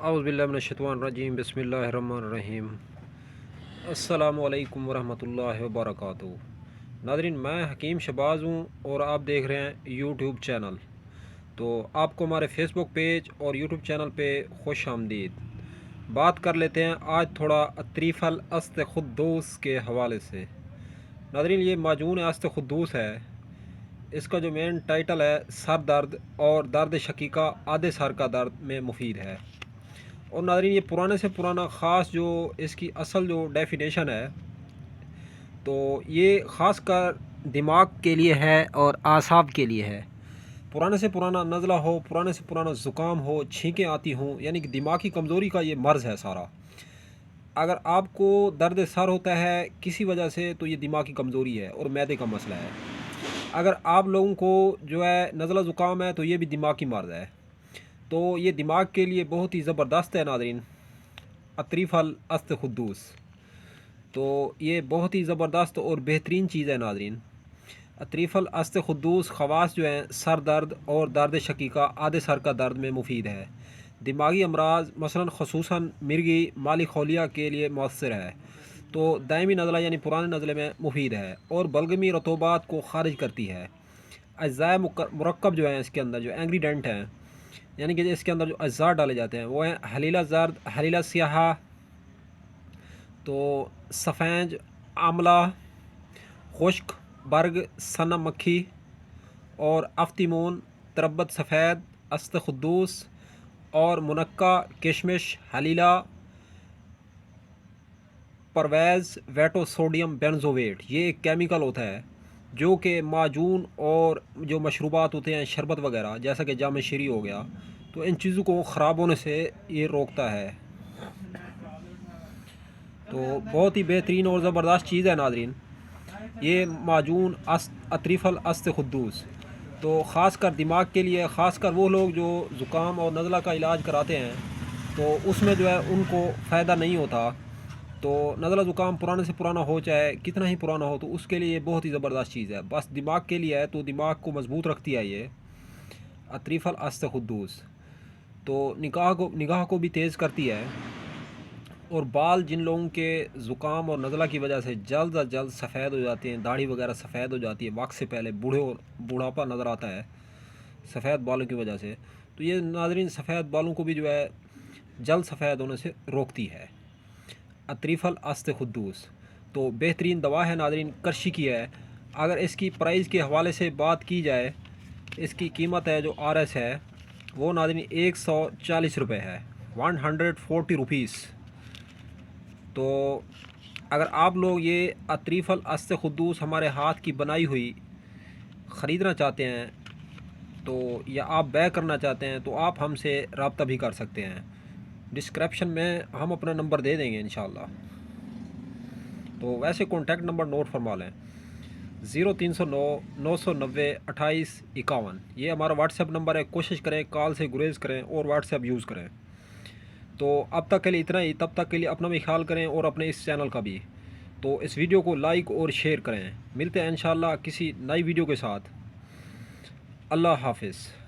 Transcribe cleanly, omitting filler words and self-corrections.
اعوذ باللہ من الشیطان الرجیم بسم اللہ الرحمن الرحیم۔ السلام علیکم ورحمۃ اللہ وبرکاتہ۔ ناظرین، میں حکیم شہباز ہوں اور آپ دیکھ رہے ہیں یوٹیوب چینل۔ تو آپ کو ہمارے فیس بک پیج اور یوٹیوب چینل پہ خوش آمدید۔ بات کر لیتے ہیں آج تھوڑا اطریف الاست خدوس کے حوالے سے۔ ناظرین، یہ معجون است خدوس ہے۔ اس کا جو مین ٹائٹل ہے سر درد اور درد شقیقہ آدھے سر کا درد میں مفید ہے۔ اور ناظرین، یہ پرانے سے پرانا خاص جو اس کی اصل جو ڈیفینیشن ہے تو یہ خاص کر دماغ کے لیے ہے اور اعصاب کے لیے ہے۔ پرانے سے پرانا نزلہ ہو، پرانے سے پرانا زکام ہو، چھینکیں آتی ہوں، یعنی کہ دماغی کمزوری کا یہ مرض ہے سارا۔ اگر آپ کو درد سر ہوتا ہے کسی وجہ سے تو یہ دماغی کمزوری ہے اور معدے کا مسئلہ ہے۔ اگر آپ لوگوں کو جو ہے نزلہ زکام ہے تو یہ بھی دماغی مرض ہے۔ تو یہ دماغ کے لیے بہت ہی زبردست ہے ناظرین، اطریف الاست خدوس۔ تو یہ بہت ہی زبردست اور بہترین چیز ہے ناظرین۔ اطریف الاست خدوس خواص جو ہیں سر درد اور درد شقیقہ آدھے سر کا درد میں مفید ہے۔ دماغی امراض مثلا خصوصاً مرگی مالی خولیا کے لیے مؤثر ہے۔ تو دائمی نزلہ یعنی پرانے نزلے میں مفید ہے اور بلغمی رطوبات کو خارج کرتی ہے۔ اجزاء مرکب جو ہیں اس کے اندر جو انگریڈینٹ ہیں، یعنی کہ اس کے اندر جو اجزاء ڈالے جاتے ہیں وہ ہیں حلیلہ زرد، حلیلہ سیاہ، تو سفینج، آملہ، خشک برگ، سنہ مکھی اور افتیمون، تربت سفید، است خدوس اور منقع، کشمش، حلیلہ، پرویز، ویٹو سوڈیم بینزویٹ۔ یہ ایک کیمیکل ہوتا ہے جو کہ معجون اور جو مشروبات ہوتے ہیں شربت وغیرہ جیسا کہ جام شیری ہو گیا، تو ان چیزوں کو خراب ہونے سے یہ روکتا ہے۔ تو بہت ہی بہترین اور زبردست چیز ہے ناظرین یہ معجون اطریف الاست خدوس۔ تو خاص کر دماغ کے لیے، خاص کر وہ لوگ جو زکام اور نزلہ کا علاج کراتے ہیں تو اس میں جو ہے ان کو فائدہ نہیں ہوتا۔ تو نزلہ زکام پرانے سے پرانا ہو چاہے کتنا ہی پرانا ہو تو اس کے لیے بہت ہی زبردست چیز ہے۔ بس دماغ کے لیے ہے تو دماغ کو مضبوط رکھتی ہے یہ اطریف الاست خدوس۔ تو نگاہ کو بھی تیز کرتی ہے اور بال جن لوگوں کے زکام اور نزلہ کی وجہ سے جلد از جلد سفید ہو جاتے ہیں، داڑھی وغیرہ سفید ہو جاتی ہے وقت سے پہلے، بوڑھاپا نظر آتا ہے سفید بالوں کی وجہ سے، تو یہ ناظرین سفید بالوں کو بھی جو ہے جلد سفید ہونے سے روکتی ہے اطریف الاست خدوس۔ تو بہترین دوا ہے ناظرین، کرشی کی ہے۔ اگر اس کی پرائز کے حوالے سے بات کی جائے، اس کی قیمت ہے جو RS ہے وہ ناظرین 140 روپے ہے، 140 روپیز۔ تو اگر آپ لوگ یہ اطریف الاست خدوس ہمارے ہاتھ کی بنائی ہوئی خریدنا چاہتے ہیں تو یا آپ بے کرنا چاہتے ہیں تو آپ ہم سے رابطہ بھی کر سکتے ہیں۔ ڈسکرپشن میں ہم اپنا نمبر دے دیں گے انشاءاللہ۔ تو ویسے کانٹیکٹ نمبر نوٹ فرما لیں، 0309 990 2851۔ یہ ہمارا واٹس ایپ نمبر ہے، کوشش کریں کال سے گریز کریں اور واٹس ایپ یوز کریں۔ تو اب تک کے لیے اتنا ہی، تب تک کے لیے اپنا بھی خیال کریں اور اپنے اس چینل کا بھی۔ تو اس ویڈیو کو لائک اور شیئر کریں۔ ملتے ہیں انشاءاللہ کسی نئی ویڈیو کے ساتھ۔ اللہ حافظ۔